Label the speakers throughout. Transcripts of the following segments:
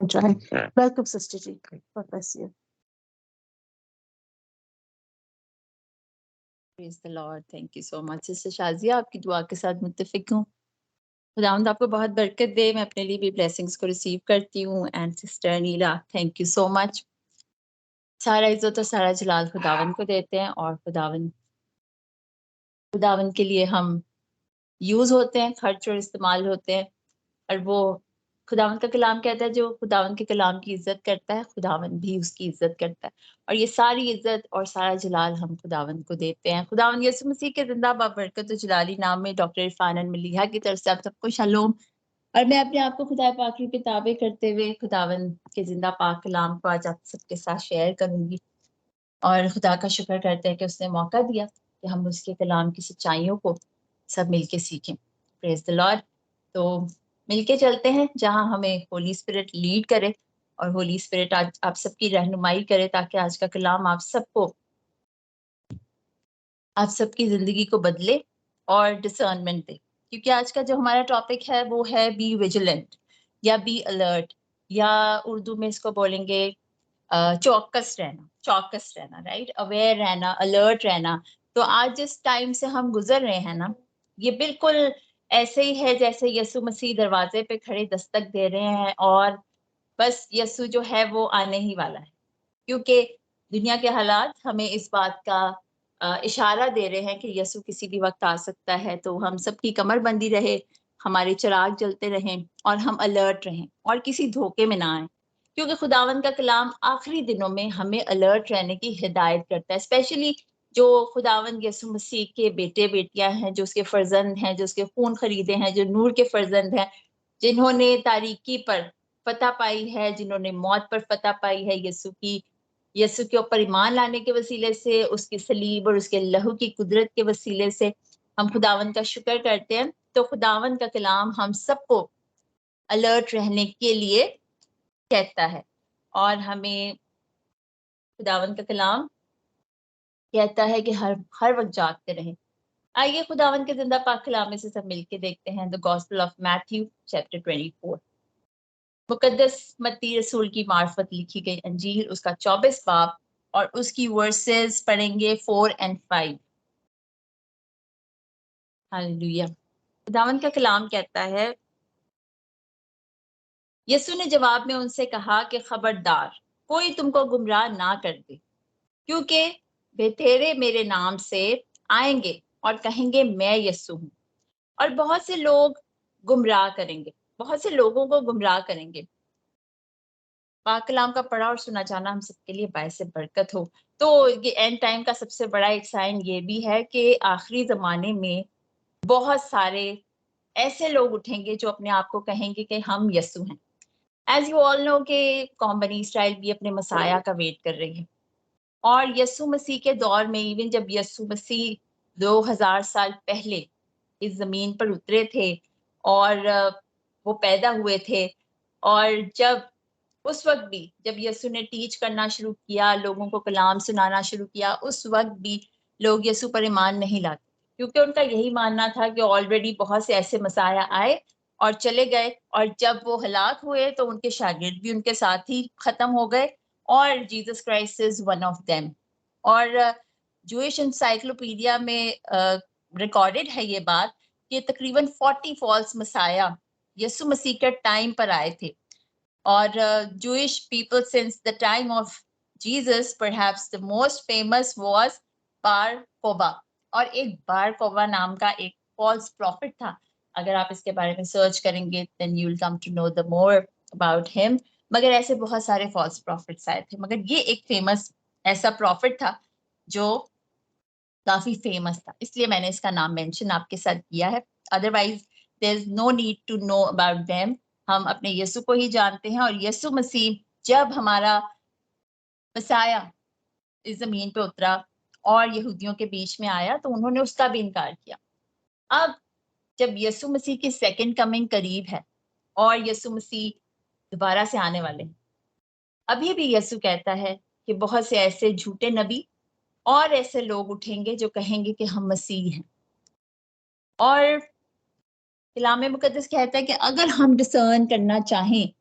Speaker 1: Welcome sister ji, God bless you.
Speaker 2: Praise the Lord. Thank you so much. Sister Shazia, आपकी दुआ के साथ मुत्तफिक हूँ। खुदावंद आपको बहुत बरकत दे। मैं अपने लिए भी ब्लेसिंग्स को रिसीव करती हूँ। And sister Neela, thank you so much. सारा इज्जत और सारा जलाल खुदावंद को देते हैं, और खुदावंद के लिए हम यूज होते हैं, खर्च और इस्तेमाल होते हैं। और वो खुदावंद का कलाम कहता है, जो खुदावंद के कलाम की इज्जत करता है, खुदावंद भी उसकी इज्जत करता है। और ये सारी इज्जत और सारा जलाल हम खुदावंद को देते हैं। खुदावंद यीशु मसीह के जिंदा बाबरकत और जलाली नाम में डॉक्टर इरफान मलिहा की तरफ से आप सबको शलोम। और मैं अपने आप को खुदा पाक की किताबें करते हुए खुदावंद के जिंदा पाक कलाम को आज आप सबके साथ शेयर करूंगी। और खुदा का शुक्र करते हैं कि उसने मौका दिया कि हम उसके कलाम की सच्चाइयों को सब मिलके सीखें। Praise the Lord. तो मिलके चलते हैं जहां हमें होली स्पिरिट लीड करे, और होली स्पिरिट आज आप सबकी रहनुमाई करे, ताकि आज का कलाम आप सबकी जिंदगी को बदले और डिसर्नमेंट दे। क्योंकि आज का जो हमारा टॉपिक है वो है बी विजिलेंट या बी अलर्ट, या उर्दू में इसको बोलेंगे चौकस रहना, राइट, अवेयर रहना, अलर्ट रहना। तो आज जिस टाइम से हम गुजर रहे हैं ना, ये बिल्कुल ऐसे ही है जैसे यीशु मसीह दरवाजे पे खड़े दस्तक दे रहे हैं, और बस यीशु जो है वो आने ही वाला है। क्योंकि दुनिया के हालात हमें इस बात का इशारा दे रहे हैं कि यीशु किसी भी वक्त आ सकता है। तो हम सबकी कमर बंदी रहे, हमारे चिराग जलते रहें, और हम अलर्ट रहें और किसी धोखे में ना आए। क्योंकि खुदावंद का कलाम आखिरी दिनों में हमें अलर्ट रहने की हिदायत करता है। स्पेशली जो खुदावंद यीशु मसीह के बेटे बेटियां हैं, जो उसके फर्जंद हैं, जो उसके खून खरीदे हैं, जो नूर के फर्जंद हैं, जिन्होंने तारीकी पर फतह पाई है, जिन्होंने मौत पर फतह पाई है, यीशु के ऊपर ईमान लाने के वसीले से, उसकी सलीब और उसके लहू की कुदरत के वसीले से हम खुदावंद का शुक्र करते हैं। तो खुदावंद का कलाम हम सबको अलर्ट रहने के लिए कहता है, और हमें खुदावंद का कलाम कहता है कि हर वक्त जागते रहें। आइए खुदावंद के जिंदा पाक कलाम में से सब मिलके देखते हैं the gospel of Matthew chapter 24। मुकद्दस मत्ती रसूल की मार्फत लिखी गई अंजील, उसका 24 बाब, और उसकी वर्सेस पढ़ेंगे 4 और 5। हालेलुया। खुदावंद का कलाम कहता है, यीशु ने जवाब में उनसे कहा कि खबरदार कोई तुमको गुमराह ना कर दे, क्योंकि बेतेरे मेरे नाम से आएंगे और कहेंगे मैं यीशु हूँ, और बहुत से लोग गुमराह करेंगे, बहुत से लोगों को गुमराह करेंगे। पाक कलाम का पढ़ा और सुना जाना हम सबके लिए बायस बरकत हो। तो ये एंड टाइम का सबसे बड़ा एक साइन ये भी है कि आखिरी जमाने में बहुत सारे ऐसे लोग उठेंगे जो अपने आप को कहेंगे कि हम यीशु हैं। एज यू ऑल नो कि कौम बनी इसराइल भी अपने मसाया का वेट कर रही है, और यीशु मसीह के दौर में, इवन जब यीशु मसीह 2000 साल पहले इस जमीन पर उतरे थे और वो पैदा हुए थे, और जब उस वक्त भी जब यीशु ने टीच करना शुरू किया, लोगों को कलाम सुनाना शुरू किया, उस वक्त भी लोग यीशु पर ईमान नहीं लाते, क्योंकि उनका यही मानना था कि ऑलरेडी बहुत से ऐसे मसाया आए और चले गए, और जब वो हलाक हुए तो उनके शागिर्द भी उनके साथ ही खत्म हो गए, और Jesus Christ is one of them. और जूइश एनसाइक्लोपीडिया में रिकॉर्डेड है ये बात कि तकरीबन 40 फॉल्स मसाया यीशु मसीह के टाइम पर आए थे। और Jewish people since the time of Jesus, perhaps the most famous was Bar Koba। और एक बार कोबा नाम का एक फॉल्स प्रॉफिट था। अगर आप इसके बारे में सर्च करेंगे then you will come to know the more about him। मगर ऐसे बहुत सारे फॉल्स प्रॉफिट्स आए थे, मगर ये एक फेमस ऐसा प्रॉफिट था जो काफी फेमस था, इसलिए मैंने इसका नाम मेंशन आपके साथ किया है। Otherwise there is no need to know about them. हम अपने यीशु को ही जानते हैं, और यीशु मसीह जब हमारा मसाया इस जमीन पे उतरा और यहूदियों के बीच में आया, तो उन्होंने उसका भी इनकार किया। अब जब यीशु मसीह की सेकंड कमिंग करीब है और यीशु मसीह दोबारा से आने वाले हैं, अभी भी यीशु कहता है कि बहुत से ऐसे झूठे नबी और ऐसे लोग उठेंगे जो कहेंगे कि हम मसीह हैं। और कलाम मुकद्दस कहता है कि अगर हम डिसर्न करना चाहें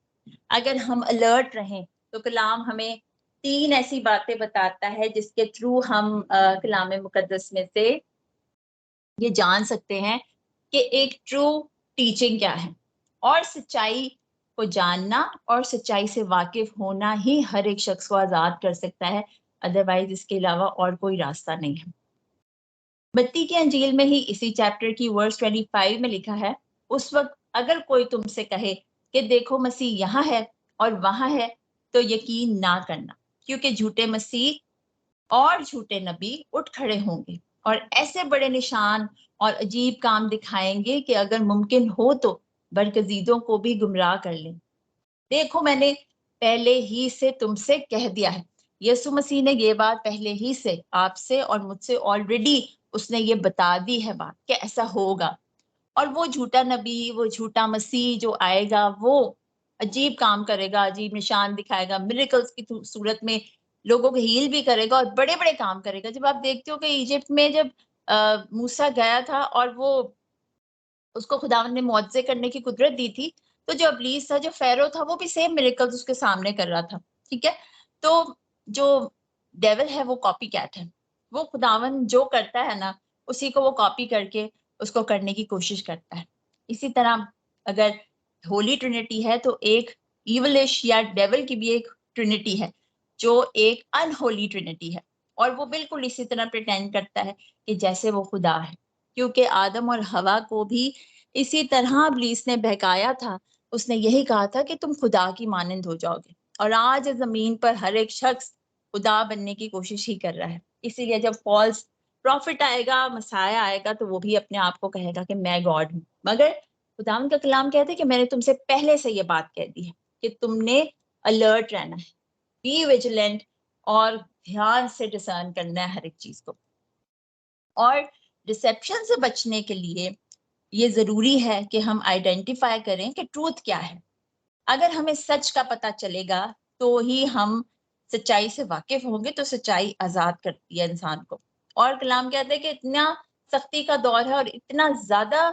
Speaker 2: अगर हम अलर्ट रहें तो कलाम हमें 3 ऐसी बातें बताता है जिसके थ्रू हम कलाम मुकद्दस में से ये जान सकते हैं कि एक ट्रू टीचिंग क्या है। और सच्चाई को जानना और सच्चाई से वाकिफ होना ही हर एक शख्स को आज़ाद कर सकता है, अदरवाइज इसके अलावा और कोई रास्ता नहीं है। मत्ती की अंजील में ही इसी चैप्टर की वर्स 25 में लिखा है, उस वक्त अगर कोई तुमसे कहे कि देखो मसीह यहाँ है और वहां है, तो यकीन ना करना, क्योंकि झूठे मसीह और झूठे नबी उठ खड़े होंगे और ऐसे बड़े निशान और अजीब काम दिखाएंगे कि अगर मुमकिन हो तो बरगजीदों को भी गुमराह कर लें। देखो मैंने पहले ही से तुमसे कह दिया है। यीशु मसीह ने ये बात पहले ही से आपसे और मुझसे ऑलरेडी उसने ये बता दी है बात कि ऐसा होगा। और वो झूठा नबी, वो झूठा मसीह जो आएगा, वो अजीब काम करेगा, अजीब निशान दिखाएगा, मिरेकल्स की सूरत में लोगों को हील भी करेगा और बड़े बड़े काम करेगा। जब आप देखते हो कि इजिप्ट में जब मूसा गया था और वो उसको खुदावंद ने मुआवजे करने की कुदरत दी थी, तो जो अबलीस था, जो फेरो था, वो भी सेम मिरेकल्स उसके सामने कर रहा था। ठीक है, तो जो डेविल है वो कॉपी कैट है। वो खुदावंद जो करता है ना, उसी को वो कॉपी करके उसको करने की कोशिश करता है। इसी तरह अगर होली ट्रिनिटी है तो एक इवलिश या डेविल की भी एक ट्रिनिटी है जो एक अनहोली ट्रिनिटी है, और वो बिल्कुल इसी तरह प्रिटेंड करता है कि जैसे वो खुदा है, क्योंकि आदम और हवा को भी इसी तरह इब्लीस ने बहकाया था। उसने यही कहा था कि तुम खुदा की मानंद हो जाओगे, और आज जमीन पर हर एक शख्स खुदा बनने की कोशिश ही कर रहा है। इसीलिए जब फॉल्स प्रॉफिट आएगा, मसाया आएगा, तो वो भी अपने आप को कहेगा कि मैं गॉड हूँ। मगर खुदावंद का कलाम कहते हैं कि मैंने तुमसे पहले से ये बात कह दी है कि तुमने अलर्ट रहना है, बी विजिलेंट, और ध्यान से डिसर्न करना है हर एक चीज को। और डिसेप्शन से बचने के लिए ये जरूरी है कि हम आइडेंटिफाई करें कि ट्रूथ क्या है। अगर हमें सच का पता चलेगा तो ही हम सच्चाई से वाकिफ होंगे, तो सच्चाई आजाद करती है इंसान को। और कलाम कहते हैं कि इतना सख्ती का दौर है और इतना ज्यादा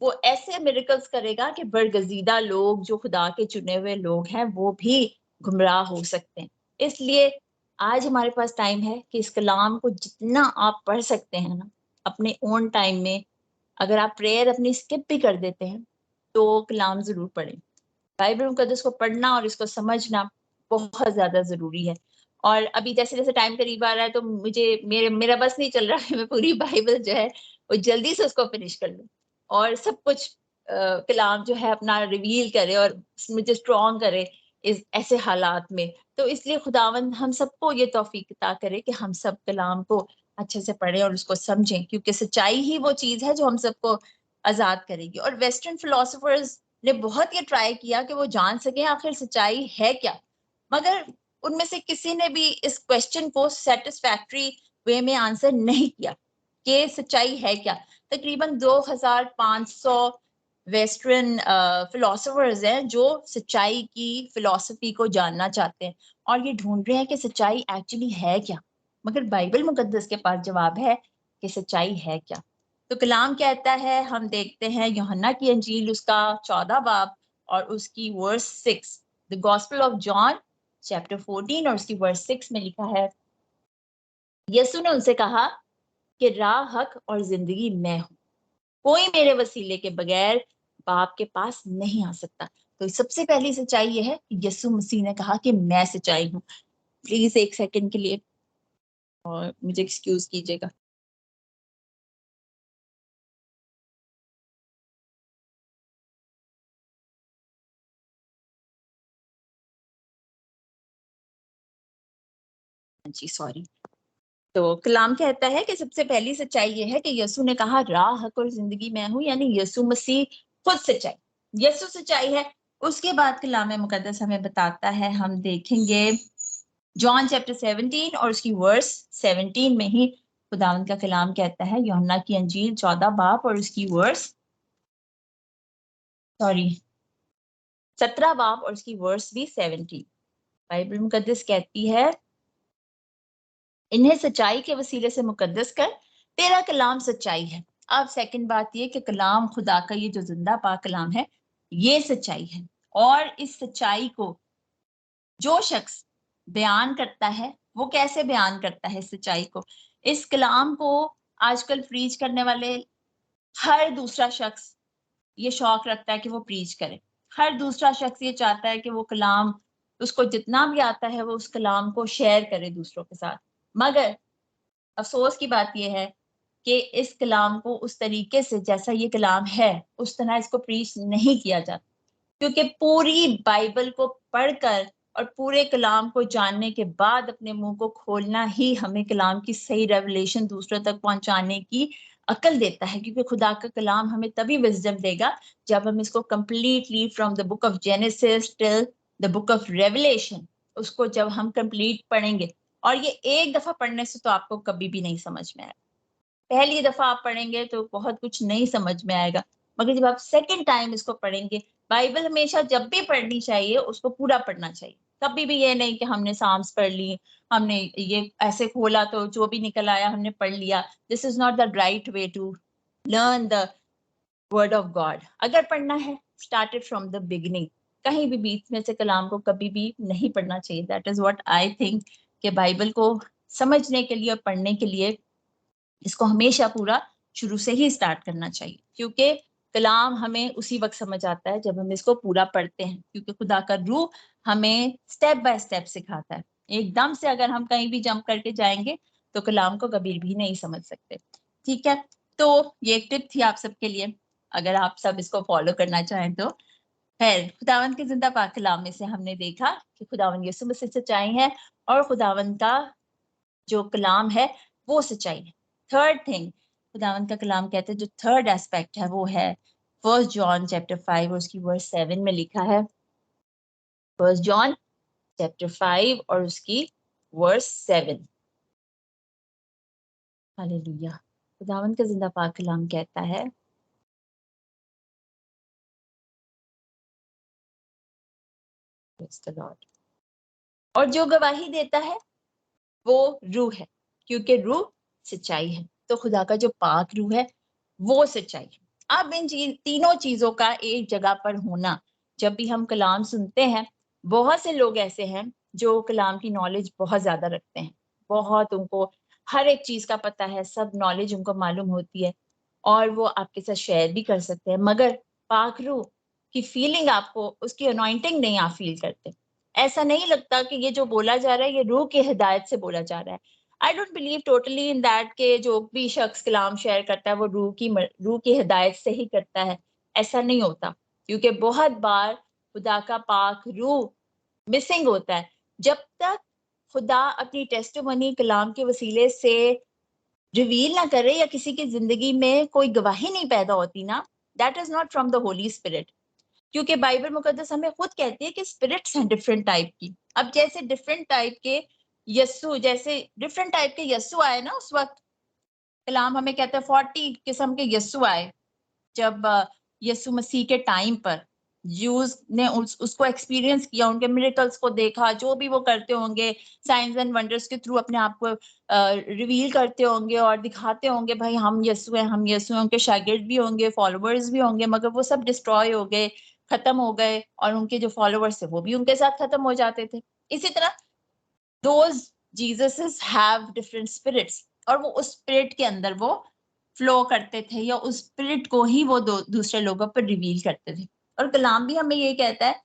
Speaker 2: वो ऐसे मिरेकल्स करेगा कि बरगजीदा लोग, जो खुदा के चुने हुए लोग हैं, वो भी गुमराह हो सकते हैं। इसलिए आज हमारे पास टाइम है कि इस कलाम को जितना आप पढ़ सकते हैं ना अपने ओन टाइम में, अगर आप प्रेयर अपनी स्किप भी कर देते हैं तो कलाम जरूर पढ़ें। बाइबल मुकद्दस को पढ़ना और इसको समझना बहुत ज्यादा जरूरी है। और अभी जैसे जैसे टाइम करीब आ रहा है तो मुझे मेरा बस नहीं चल रहा है, मैं पूरी बाइबल जो है वो जल्दी से उसको फिनिश कर लूं और सब कुछ कलाम जो है अपना रिवील करे और मुझे स्ट्रॉन्ग करे इस ऐसे हालात में। तो इसलिए खुदावंद हम सबको ये तौफीक अता करे कि हम सब कलाम को अच्छे से पढ़ें और उसको समझें, क्योंकि सच्चाई ही वो चीज है जो हम सबको आजाद करेगी। और वेस्टर्न फिलोसोफर्स ने बहुत ये ट्राई किया कि वो जान सके आखिर सच्चाई है क्या, मगर उनमें से किसी ने भी इस क्वेश्चन को सेटिस्फैक्ट्री वे में आंसर नहीं किया कि सच्चाई है क्या। तकरीबन 2500 वेस्टर्न फिलोसोफर्स हैं जो सच्चाई की फिलोसफी को जानना चाहते हैं और ये ढूंढ रहे हैं कि सच्चाई एक्चुअली है क्या। मगर बाइबल मुकद्दस के पास जवाब है कि सच्चाई है क्या। तो कलाम कहता है, हम देखते हैं यूहन्ना की अंजील उसका 14 बाब और उसकी verse 6, the gospel of John chapter 14 और उसकी वर्स 6 में लिखा है, यीशु ने उनसे कहा कि राह, हक और जिंदगी मैं हूं, कोई मेरे वसीले के बगैर बाप के पास नहीं आ सकता। तो सबसे पहली सच्चाई यह है कि यीशु मसीह ने कहा कि मैं सच्चाई हूँ। प्लीज एक सेकंड के लिए और मुझे एक्सक्यूज कीजिएगा। जी सॉरी। तो कलाम कहता है कि सबसे पहली सच्चाई ये है कि यीशु ने कहा राह, हक और जिंदगी मैं हूं, यानी यीशु मसीह खुद सच्चाई, यीशु सच्चाई है। उसके बाद कलाम मुकद्दस हमें बताता है, हम देखेंगे जॉन चैप्टर 17 और उसकी वर्स 17 में ही खुदावंद का कलाम कहता है, यूहन्ना की अंजील 14 बाब और उसकी वर्स 17 बाब और उसकी वर्स भी 17। बाइबल मुकद्दस कहती है, इन्हें सच्चाई के वसीले से मुकद्दस कर, तेरा कलाम सच्चाई है। अब सेकंड बात ये कि कलाम खुदा का ये जो जिंदा पाक कलाम है ये सच्चाई है। और इस सच्चाई को जो शख्स बयान करता है वो कैसे बयान करता है इस सच्चाई को? इस कलाम को आजकल प्रीच करने वाले हर दूसरा शख्स ये शौक रखता है कि वो प्रीच करे। हर दूसरा शख्स ये चाहता है कि वो कलाम उसको जितना भी आता है वो उस कलाम को शेयर करे दूसरों के साथ। मगर अफ़सोस की बात ये है कि इस कलाम को उस तरीके से जैसा ये कलाम है, उस तरह इसको प्रीच नहीं किया जाता। क्योंकि पूरी बाइबल को पढ़कर और पूरे कलाम को जानने के बाद अपने मुंह को खोलना ही हमें कलाम की सही रेवलेशन दूसरों तक पहुंचाने की अकल देता है, क्योंकि खुदा का कलाम हमें तभी विजडम देगा जब हम इसको completely from the book of genesis till the book of revelation उसको जब हम कंप्लीट पढ़ेंगे। और ये एक दफा पढ़ने से तो आपको कभी भी नहीं समझ में आएगा। पहली दफा आप पढ़ेंगे तो बहुत कुछ नहीं समझ में आएगा, मगर जब आप सेकंड टाइम इसको पढ़ेंगे, बाइबल हमेशा जब भी पढ़नी चाहिए उसको पूरा पढ़ना चाहिए। कभी भी ये नहीं कि हमने साम्स पढ़ ली, हमने ये ऐसे खोला तो जो भी निकल आया हमने पढ़ लिया। This is not the right way to learn the word of God. अगर पढ़ना है स्टार्टेड फ्रॉम द बिगिनिंग, कहीं भी बीच में से कलाम को कभी भी नहीं पढ़ना चाहिए। That is what I think कि बाइबल को समझने के लिए और पढ़ने के लिए इसको हमेशा पूरा शुरू से ही स्टार्ट करना चाहिए, क्योंकि कलाम हमें उसी वक्त समझ आता है जब हम इसको पूरा पढ़ते हैं, क्योंकि खुदा का रूह हमें स्टेप बाय स्टेप सिखाता है। एकदम से अगर हम कहीं भी जंप करके जाएंगे तो कलाम को कभी भी नहीं समझ सकते। ठीक है, तो ये एक टिप थी आप सबके लिए, अगर आप सब इसको फॉलो करना चाहें तो। खैर, खुदावंद के जिंदा पाक कलाम में से हमने देखा कि खुदावंद यीशु मसीह सच्चाई है और खुदावंद का जो कलाम है वो सच्चाई है। थर्ड थिंग खुदावंद का कलाम कहते हैं, जो थर्ड एस्पेक्ट है वो है फर्स्ट जॉन चैप्टर 5 और उसकी वर्स 7 में लिखा है। फर्स्ट जॉन चैप्टर 5 और उसकी वर्स 7। हालेलुया। खुदावंद का जिंदा पाक कलाम कहता है, और जो गवाही देता है वो रूह है, क्योंकि रूह सच्चाई है। तो खुदा का जो पाक रूह है वो सच्चाई है। अब इन तीनों चीजों का एक जगह पर होना, जब भी हम कलाम सुनते हैं, बहुत से लोग ऐसे हैं जो कलाम की नॉलेज बहुत ज्यादा रखते हैं, बहुत उनको हर एक चीज का पता है, सब नॉलेज उनको मालूम होती है और वो आपके साथ शेयर भी कर सकते हैं, मगर पाक रूह की फीलिंग आपको, उसकी अनॉइंटिंग नहीं आप फील करते। ऐसा नहीं लगता कि ये जो बोला जा रहा है ये रूह की हिदायत से बोला जा रहा है। I don't believe totally in that के जो भी शख्स कलाम शेयर करता है वो रूह की हिदायत से ही करता है। ऐसा नहीं होता, क्योंकि बहुत बार खुदा का पाक रूह मिसिंग होता है। जब तक खुदा अपनी टेस्टिमनी कलाम के वसीले से रिवील ना करे या किसी की जिंदगी में कोई गवाही नहीं पैदा होती ना, that is not from the Holi spirit. क्योंकि बाइबल मुकद्दस हमें खुद कहती है कि स्पिरिट्स हैं डिफरेंट टाइप की। अब जैसे डिफरेंट टाइप के यस्सु, जैसे डिफरेंट टाइप के यस्सु आए ना, उस वक्त कलाम हमें कहता है 40 किस्म के यस्सु आए। जब यीशु मसीह के टाइम पर ज्यूज ने उसको एक्सपीरियंस किया, उनके मिरेकल्स को देखा, जो भी वो करते होंगे साइंस एंड वंडर्स के थ्रू अपने आप को रिवील करते होंगे और दिखाते होंगे भाई हम यीशु हैं, हम यीशु हैं। उनके शागिर्द भी होंगे, फॉलोअर्स भी होंगे, मगर वो सब डिस्ट्रॉय हो गए, खत्म हो गए, और उनके जो फॉलोअर्स थे वो भी उनके साथ खत्म हो जाते थे। इसी तरह those Jesus have different spirits, और वो उस स्पिरिट के अंदर वो फ्लो करते थे, या उस स्पिरिट को ही वो दूसरे लोगों पर रिवील करते थे। और कलाम भी हमें ये कहता है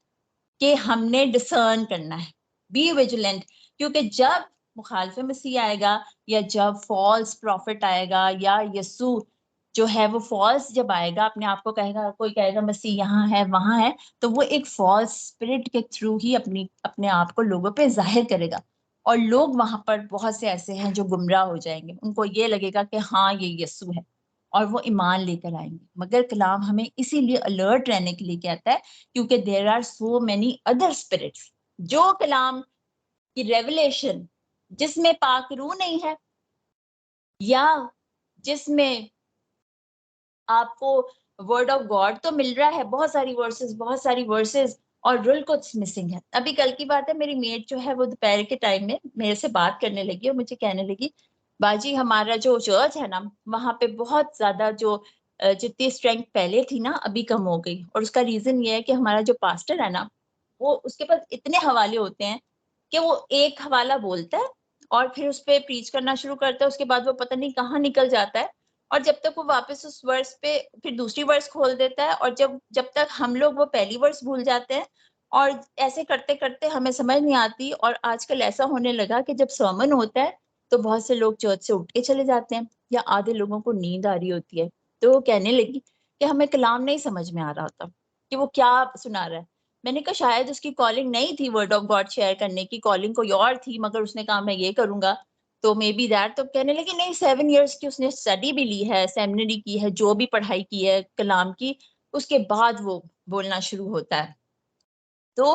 Speaker 2: कि हमने डिसर्न करना है, बी विजिलेंट, क्योंकि जब मुखालिफ मसीह आएगा या जब फॉल्स प्रॉफिट आएगा या यीशु जो है वो फॉल्स जब आएगा, अपने आप को कहेगा, कोई कहेगा मसीह यहाँ है वहां है, तो वो एक फॉल्स स्पिरिट के थ्रू ही अपने आप को लोगों पे जाहिर करेगा। और लोग वहां पर बहुत से ऐसे हैं जो गुमराह हो जाएंगे, उनको ये लगेगा कि हाँ ये यीशु है, और वो ईमान लेकर आएंगे। मगर कलाम हमें इसीलिए अलर्ट रहने के लिए कहता है, क्योंकि there are so many other spirits. जो कलाम की रेवलेशन जिसमें पाक रूह नहीं है, या जिसमें आपको वर्ड ऑफ गॉड तो मिल रहा है, बहुत सारी वर्सेस, और रुल कुछ मिसिंग है। अभी कल की बात है, मेरी मेट जो है वो दोपहर के टाइम में मेरे से बात करने लगी और मुझे कहने लगी, बाजी हमारा जो चर्च है ना वहां पे बहुत ज्यादा जो जितनी स्ट्रेंथ पहले थी ना अभी कम हो गई। और उसका रीजन ये है कि हमारा जो पास्टर है ना, वो उसके पास इतने हवाले होते हैं कि वो एक हवाला बोलता है और फिर उस पर प्रीच करना शुरू करता है, उसके बाद वो पता नहीं कहाँ निकल जाता है, और जब तक वो वापस उस वर्स पे फिर दूसरी वर्स खोल देता है, और जब जब तक हम लोग वो पहली वर्स भूल जाते हैं, और ऐसे करते करते हमें समझ नहीं आती। और आजकल ऐसा होने लगा कि जब सर्मन होता है तो बहुत से लोग चर्च से उठ के चले जाते हैं, या आधे लोगों को नींद आ रही होती है, तो वो कहने लगी कि हमें कलाम नहीं समझ में आ रहा होता कि वो क्या सुना रहा है। मैंने कहा शायद उसकी कॉलिंग नहीं थी वर्ड ऑफ गॉड शेयर करने की, कॉलिंग कोई और थी, मगर उसने कहा मैं ये करूंगा, तो मे बी दैट। तो कहने लगी नहीं, 7 years की उसने स्टडी भी ली है, सेमिनरी की है, जो भी पढ़ाई की है कलाम की, उसके बाद वो बोलना शुरू होता है। तो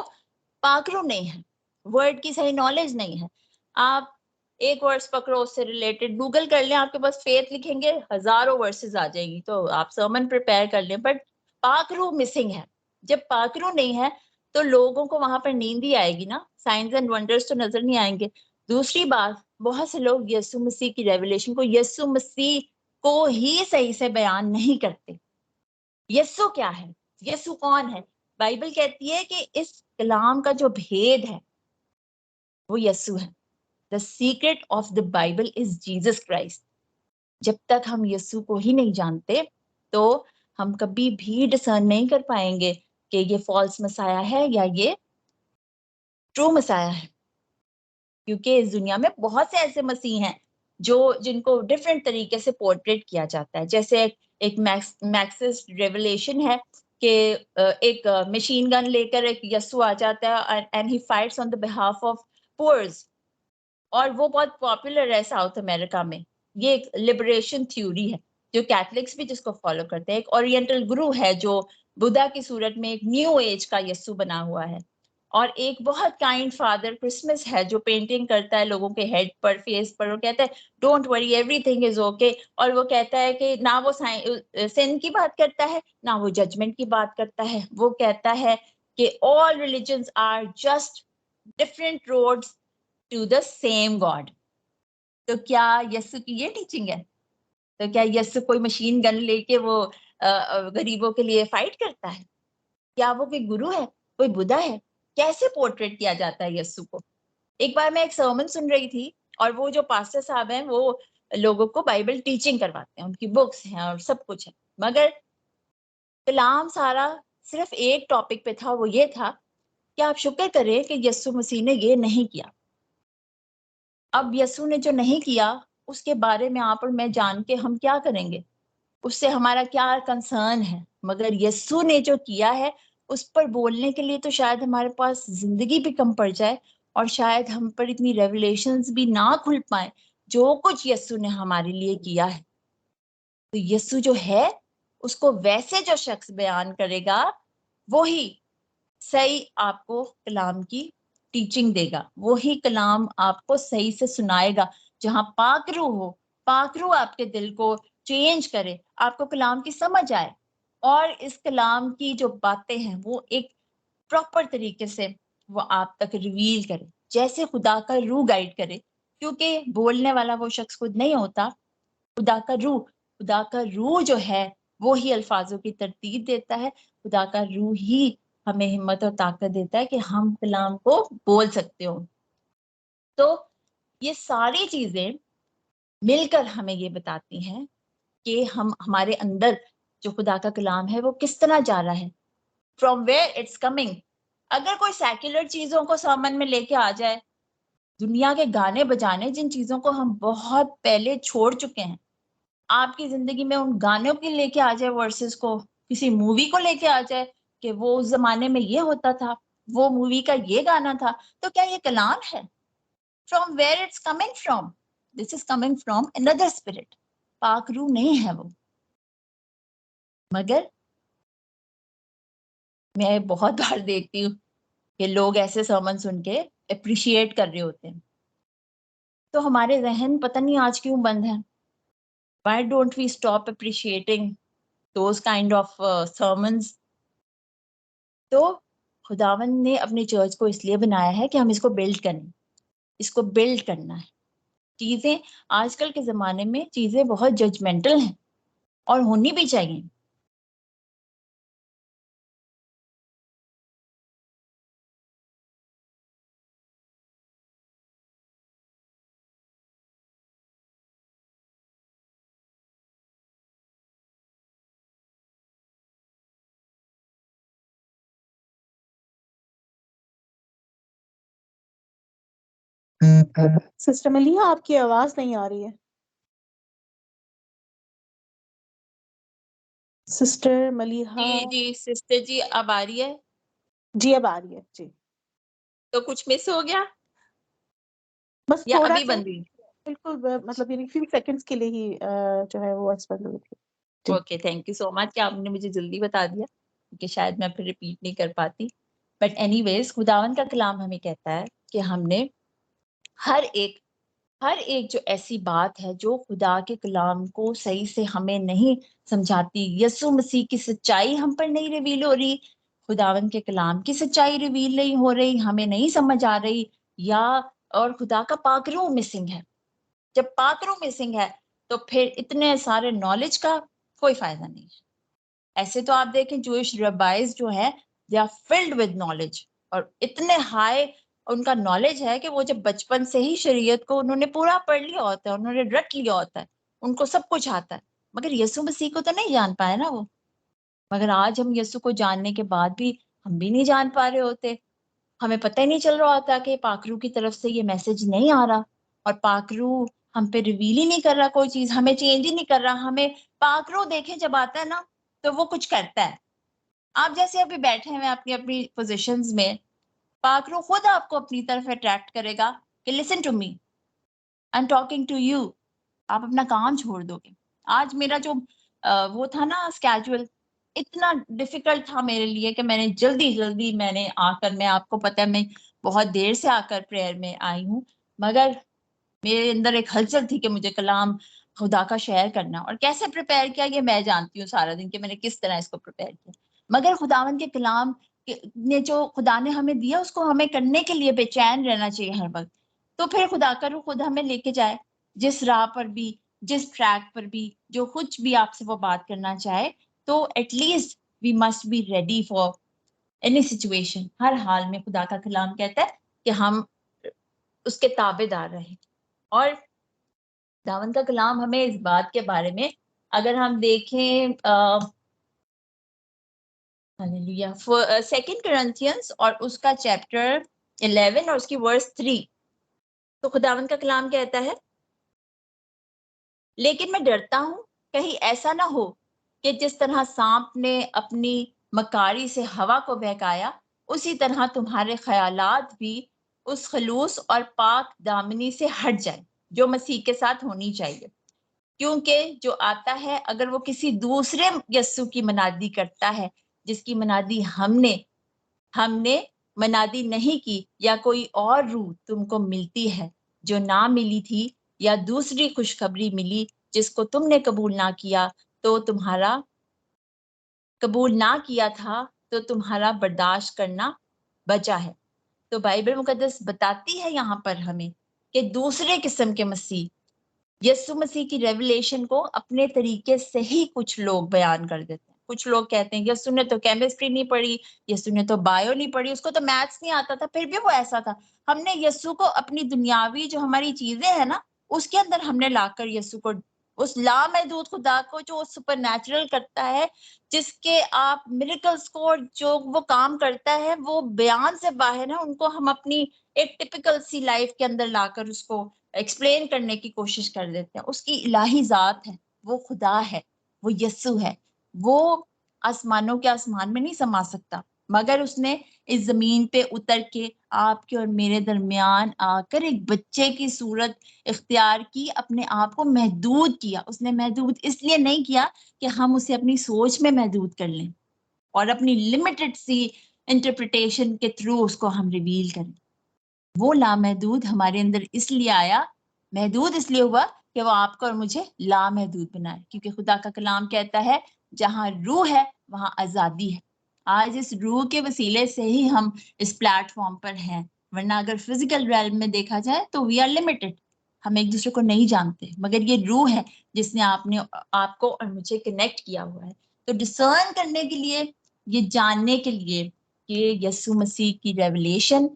Speaker 2: पाकरू नहीं है, वर्ड की सही नॉलेज नहीं है। आप एक वर्ड्स पकड़ो उससे रिलेटेड, गूगल कर लें, आपके पास फेथ लिखेंगे हजारों वर्सेस आ जाएगी, तो आप सर्मन प्रिपेयर कर लें, बट पाकरू मिसिंग है। जब पाकरू नहीं है तो लोगों को वहां पर नींद ही आएगी ना, साइंस एंड वंडर्स तो नजर नहीं आएंगे। दूसरी बात, बहुत से लोग यीशु मसीह की रेवलेशन को, यीशु मसीह को ही सही से बयान नहीं करते। यीशु क्या है, यीशु कौन है? बाइबल कहती है कि इस कलाम का जो भेद है वो यीशु है। The secret of the Bible is Jesus Christ. जब तक हम यीशु को ही नहीं जानते तो हम कभी भी डिसर्न नहीं कर पाएंगे कि ये फॉल्स मसाया है या ये ट्रू मसाया है, क्योंकि इस दुनिया में बहुत से ऐसे मसीह हैं जो जिनको डिफरेंट तरीके से पोर्ट्रेट किया जाता है। जैसे एक मैक्सिस रेवलेशन है कि एक मशीन गन लेकर एक यस्सु आ जाता है and he fights on the behalf of poors, और वो बहुत पॉपुलर है साउथ अमेरिका में। ये एक लिबरेशन थ्योरी है जो कैथलिक्स भी जिसको फॉलो करते हैं। एक ओरिएंटल गुरु है जो बुद्धा की सूरत में एक न्यू एज का यस्सु बना हुआ है। और एक बहुत काइंड फादर क्रिसमस है जो पेंटिंग करता है लोगों के हेड पर, फेस पर, वो कहता है don't worry everything is okay. और वो कहता है कि ना वो सिन की बात करता है ना वो जजमेंट की बात करता है, वो कहता है कि all religions are just different roads to the same God. तो क्या यस्सु की ये टीचिंग है? तो क्या यस्सु कोई मशीन गन लेके वो गरीबों के लिए फाइट करता है? क्या वो कोई गुरु है, कोई बुद्धा है? कैसे पोर्ट्रेट किया जाता है यस्सु को? एक बार मैं एक सर्मन सुन रही थी, और वो जो पास्टर साहब हैं वो लोगों को बाइबल टीचिंग करवाते हैं, उनकी बुक्स हैं और सब कुछ है, मगर कलाम सारा सिर्फ एक टॉपिक पे था, वो ये था कि आप शुक्र करें कि यस्सु मसीह ने ये नहीं किया। अब यस्सु ने जो नहीं किया उसके बारे में आप और मैं जान के हम क्या करेंगे, उससे हमारा क्या कंसर्न है? मगर यस्सु ने जो किया है उस पर बोलने के लिए तो शायद हमारे पास जिंदगी भी कम पड़ जाए, और शायद हम पर इतनी रेवलेशंस भी ना खुल पाए जो कुछ यस्सु ने हमारे लिए किया है। तो यस्सु जो है उसको वैसे जो शख्स बयान करेगा वो ही सही आपको कलाम की टीचिंग देगा, वो ही कलाम आपको सही से सुनाएगा। जहां पाकरू हो, पाकरू आपके दिल को चेंज करे, आपको कलाम की समझ आए, और इस कलाम की जो बातें हैं वो एक प्रॉपर तरीके से वो आप तक रिवील करे, जैसे खुदा का रूह गाइड करे। क्योंकि बोलने वाला वो शख्स खुद नहीं होता, खुदा का रूह, खुदा का रूह जो है वो ही अल्फाजों की तरतीब देता है। खुदा का रूह ही हमें हिम्मत और ताकत देता है कि हम कलाम को बोल सकते हो। तो ये सारी चीजें मिलकर हमें ये बताती हैं कि हम हमारे अंदर जो खुदा का कलाम है वो किस तरह जा रहा है, फ्रॉम वेयर इट्स कमिंग। अगर कोई सेक्युलर चीजों को सामन में लेके आ जाए, दुनिया के गाने बजाने, जिन चीजों को हम बहुत पहले छोड़ चुके हैं, आपकी जिंदगी में उन गानों के लेके आ जाए वर्सेस को, किसी मूवी को लेके आ जाए कि वो उस जमाने में ये होता था, वो मूवी का ये गाना था, तो क्या ये कलाम है? From where it's coming from? This is coming from another spirit. पाक रूह नहीं है वो। मगर मैं बहुत बार देखती हूँ कि लोग ऐसे सर्मन सुन के अप्रिशिएट कर रहे होते हैं, तो हमारे जहन पता नहीं आज क्यों बंद है। Why don't we stop appreciating those kind of sermons? तो खुदावन ने अपनी चर्च को इसलिए बनाया है कि हम इसको बिल्ड करें, इसको बिल्ड करना है। चीजें आजकल के जमाने में चीजें बहुत जजमेंटल हैं, और होनी भी चाहिए।
Speaker 1: सिस्टर मलिहा, आपकी आवाज नहीं आ रही है। सिस्टर मलिहा।
Speaker 2: जी जी सिस्टर जी, अब आ रही है?
Speaker 1: जी अब आ रही है जी।
Speaker 2: तो कुछ मिस हो गया
Speaker 1: बस
Speaker 2: या
Speaker 1: थोड़ा
Speaker 2: अभी
Speaker 1: सा,
Speaker 2: बन रही?
Speaker 1: बिल्कुल मतलब यानी फ्यू सेकंड्स के लिए ही जो है वो एक्सपेंड हुई थी जी।
Speaker 2: Okay, thank you so much कि आपने मुझे जल्दी बता दिया, क्योंकि शायद मैं फिर रिपीट नहीं कर पाती। बट एनीवेज, खुदावन का कलाम हमें कहता है कि हमने हर एक जो ऐसी बात है जो खुदा के कलाम को सही से हमें नहीं समझाती, यीशु मसीह की सच्चाई हम पर नहीं रिवील हो रही, खुदावन के कलाम की सच्चाई रिवील नहीं हो रही, हमें नहीं समझ आ रही, या और खुदा का पाकरू मिसिंग है। जब पाकरू मिसिंग है तो फिर इतने सारे नॉलेज का कोई फायदा नहीं है। ऐसे तो आप देखें जूइश रबाइज जो है, they are filled with knowledge, और इतने हाई उनका नॉलेज है कि वो जब बचपन से ही शरीयत को उन्होंने पूरा पढ़ लिया होता है, उन्होंने रट लिया होता है, उनको सब कुछ आता है। मगर यीशु मसीह को तो नहीं जान पाए ना वो। मगर आज हम यीशु को जानने के बाद भी हम भी नहीं जान पा रहे होते। हमें पता ही नहीं चल रहा होता कि पाखरू की तरफ से ये मैसेज नहीं आ रहा, और पाखरू हम पे रिवील ही नहीं कर रहा कोई चीज, हमें चेंज ही नहीं कर रहा। हमें पाखरू देखें जब आता है ना, तो वो कुछ करता है। आप जैसे अभी बैठे हैं अपनी अपनी पोजिशंस में, पाखरू खुद आपको अपनी तरफ अट्रैक्ट करेगा कि listen to me, I am talking to you. आप अपना काम छोड़ दोगे। आज मेरा जो वो था ना स्केड्यूल, इतना डिफिकल्ट था मेरे लिए कि मैंने जल्दी जल्दी मैंने आकर, मैं आपको पता है मैं बहुत देर से आकर प्रेयर में आई हूँ, मगर मेरे अंदर एक हलचल थी कि मुझे कलाम खुदा का शेयर करना। और कैसे प्रिपेयर किया ये मैं जानती हूँ सारा दिन, कि मैंने किस तरह इसको प्रिपेयर किया। मगर खुदावन के कलाम ने जो खुदा ने हमें दिया उसको हमें करने के लिए बेचैन रहना चाहिए हर वक्त। तो फिर खुदा का रूह खुद हमें लेके जाए, जिस राह पर भी, जिस ट्रैक पर भी, जो कुछ भी आपसे वो बात करना चाहे, तो at least we must be ready for any situation. हर हाल में खुदा का कलाम कहता है कि हम उसके ताबेदार रहें। और दावन का कलाम हमें इस बात के बारे में, अगर हम देखें हालेलुया, सेकंड करंथियंस और उसका चैप्टर 11 और उसकी वर्स 3, तो खुदावन का कलाम कहता है, लेकिन मैं डरता हूं कहीं ऐसा ना हो कि जिस तरह सांप ने अपनी मकारी से हवा को बहकाया, उसी तरह तुम्हारे ख्यालात भी उस खलूस और पाक दामनी से हट जाए जो मसीह के साथ होनी चाहिए। क्योंकि जो आता है, अगर वो किसी दूसरे यस्सु की मनादी करता है जिसकी मनादी हमने हमने मनादी नहीं की, या कोई और रूह तुमको मिलती है जो ना मिली थी, या दूसरी खुशखबरी मिली जिसको तुमने कबूल ना किया, तो तुम्हारा कबूल ना किया था, तो तुम्हारा बर्दाश्त करना बचा है। तो बाइबल मुकद्दस बताती है यहाँ पर हमें कि दूसरे किस्म के मसीह, यीशु मसीह की रेवलेशन को अपने तरीके से ही कुछ लोग बयान कर देते हैं। कुछ लोग कहते हैं यीशु ने तो केमिस्ट्री नहीं पढ़ी, यीशु ने तो बायो नहीं पढ़ी, उसको तो मैथ्स नहीं आता था, फिर भी वो ऐसा था। हमने यीशु को अपनी दुनियावी जो हमारी चीजें हैं ना, उसके अंदर हमने लाकर यीशु को, उस लामहदूद खुदा को जो सुपर नेचुरल करता है, जिसके आप मिरेकल्स को, जो वो काम करता है वो बयान से बाहर है, उनको हम अपनी एक टिपिकल सी लाइफ के अंदर लाकर उसको एक्सप्लेन करने की कोशिश कर देते हैं। उसकी इलाही जात है, वो खुदा है, वो यस्सु है। वो आसमानों के आसमान में नहीं समा सकता, मगर उसने इस जमीन पे उतर के आपके और मेरे दरमियान आकर एक बच्चे की सूरत इख्तियार की, अपने आप को महदूद किया। उसने महदूद इसलिए नहीं किया कि हम उसे अपनी सोच में महदूद कर लें और अपनी लिमिटेड सी इंटरप्रिटेशन के थ्रू उसको हम रिवील करें। वो लामहदूद हमारे अंदर इसलिए आया, महदूद इसलिए हुआ कि वो आपको और मुझे लामहदूद बनाए। क्योंकि खुदा का कलाम कहता है जहां रूह है वहां आजादी है। आज इस रूह के वसीले से ही हम इस प्लेटफॉर्म पर हैं, वरना अगर फिजिकल रेल्म में देखा जाए तो वी आर लिमिटेड। हम एक दूसरे को नहीं जानते, मगर ये रूह है जिसने आपको और मुझे कनेक्ट किया हुआ है। तो डिसर्न करने के लिए, ये जानने के लिए कि यीशु मसीह की रेवलेशन,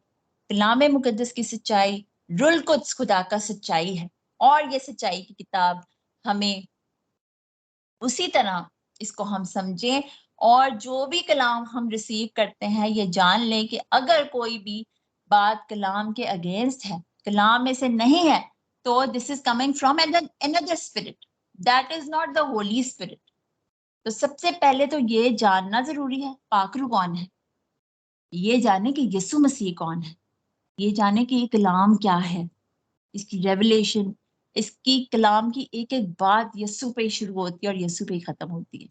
Speaker 2: कलाम मुकद्दस की सच्चाई, रुल कुद्स खुदा का सच्चाई है, और ये सच्चाई की किताब हमें उसी तरह इसको हम समझें, और जो भी कलाम हम रिसीव करते हैं ये जान लें कि अगर कोई भी बात कलाम के अगेंस्ट है, कलाम में से नहीं है, तो this is coming from another spirit, that is not the Holi spirit. तो सबसे पहले तो ये जानना जरूरी है पाकरू कौन है, ये जाने कि यीशु मसीह कौन है, ये जाने कि ये कलाम क्या है, इसकी रेवलेशन, इसकी कलाम की एक एक बात यीशु पे शुरू होती है और यीशु पे खत्म होती है।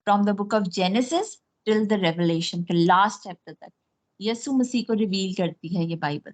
Speaker 2: From the book of genesis till the revelation, के लास्ट चैप्टर तक यीशु मसीह को रिवील करती है ये बाइबल।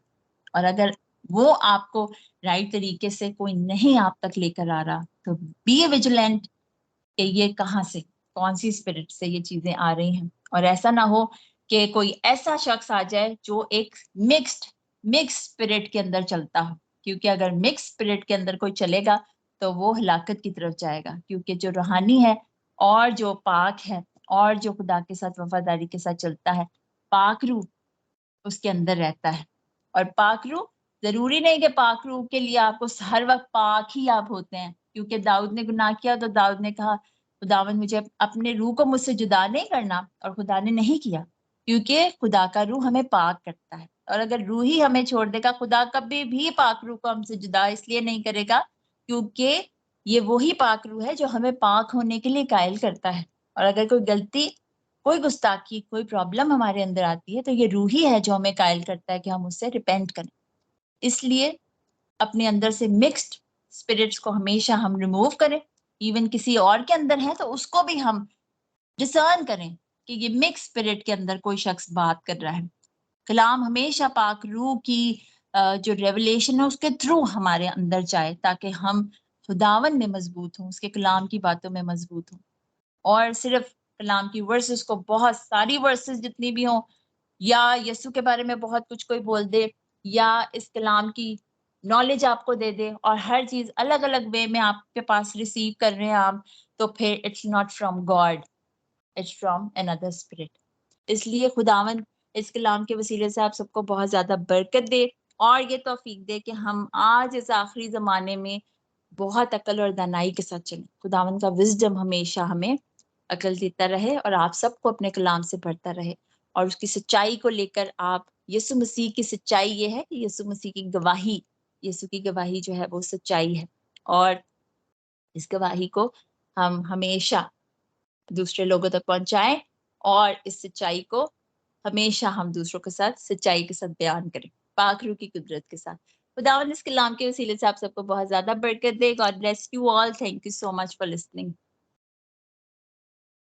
Speaker 2: और अगर वो आपको राइट तरीके से कोई नहीं आप तक लेकर आ रहा, तो बी विजिलेंट कि ये कहाँ से, कौन सी स्पिरिट से ये चीजें आ रही हैं। और ऐसा ना हो कि कोई ऐसा शख्स आ जाए जो एक मिक्स्ड स्पिरिट के अंदर चलता हो, क्योंकि अगर मिक्स स्पिरिट के अंदर कोई चलेगा तो वो हलाकत की तरफ जाएगा, क्योंकि जो रूहानी है और जो पाक है और जो खुदा के साथ वफादारी के साथ चलता है, पाक रूह उसके अंदर रहता है। और पाक रूह, जरूरी नहीं कि पाक रूह के लिए आपको हर वक्त पाक ही आप होते हैं, क्योंकि दाऊद ने गुनाह किया तो दाऊद ने कहा खुदावन मुझे अपने रूह को मुझसे जुदा नहीं करना, और खुदा ने नहीं किया, क्योंकि खुदा का रूह हमें पाक करता है। और अगर रूह ही हमें छोड़ देगा, खुदा कभी भी पाक रूह को हमसे जुदा इसलिए नहीं करेगा क्योंकि ये वही पाक रूह है जो हमें पाक होने के लिए कायल करता है। और अगर कोई गलती, कोई गुस्ताखी, कोई प्रॉब्लम हमारे अंदर आती है, तो ये रूह ही है जो हमें कायल करता है कि हम उससे रिपेंट करें। इसलिए अपने अंदर से मिक्स्ड स्पिरिट्स को हमेशा हम रिमूव करें। इवन किसी और के अंदर है तो उसको भी हम डिसर्न करें कि ये मिक्स स्पिरिट के अंदर कोई शख्स बात कर रहा है। कलाम हमेशा पाक रूह की जो रेवलेशन है उसके थ्रू हमारे अंदर जाए, ताकि हम खुदावन में मजबूत हों, उसके कलाम की बातों में मजबूत हों। और सिर्फ कलाम की वर्सेस को, बहुत सारी वर्सेस जितनी भी हों, या यीशु के बारे में बहुत कुछ कोई बोल दे, या इस कलाम की नॉलेज आपको दे दे और हर चीज अलग अलग वे में आपके पास रिसीव कर रहे हैं आप, तो फिर it's not from God, it's from another spirit. इसलिए खुदावन इस कलाम के वसीले से आप सबको बहुत ज्यादा बरकत दे, और ये तौफीक दे कि हम आज इस आखिरी जमाने में बहुत अकल और दानाई के साथ चलें। खुदावन का विजडम हमेशा हमें अकल देता रहे और आप सबको अपने कलाम से भरता रहे, और उसकी सच्चाई को लेकर आप, यीशु मसीह की सच्चाई ये है कि यीशु मसीह की गवाही, यीशु की गवाही जो है वो सच्चाई है, और इस गवाही को हम हमेशा दूसरे लोगों तक पहुंचाएं, और इस सच्चाई को हमेशा हम दूसरों के साथ सच्चाई के साथ बयान करें, पाक रूह की कुदरत के साथ। खुदावंद इस कलाम के वसीले से आप सबको बहुत ज्यादा बरकत दे। God bless you all, thank you so much for listening.